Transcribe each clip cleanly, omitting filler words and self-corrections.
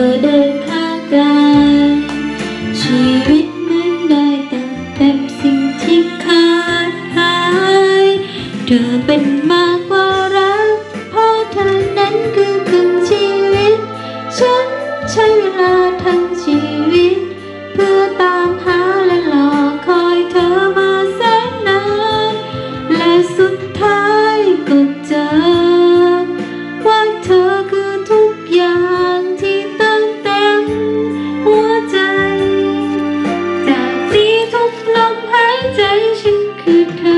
อเดินข้างกายชีวิตเหมือนได้เต็มสิ่งที่ขาดหายเธอเป็นมากกว่ารักเพราะเธอนั้นคือครึ่งชีวิตฉันใช้เวลาทั้งชีวิตเพื่อตามหาและรอคอยเธอมาแสนนานและสุดท้ายก็เจอว่าเธอคือทุกอย่างที่เติมเต็มหัวใจจากนี้ทุกลมหายใจฉันคือเธอ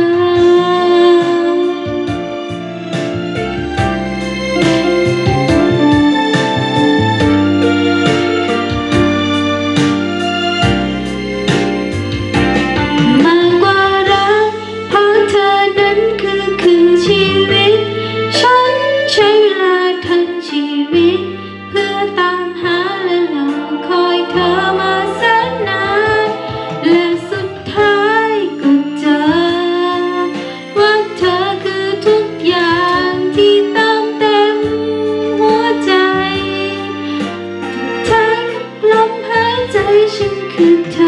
ฉันคือเธอ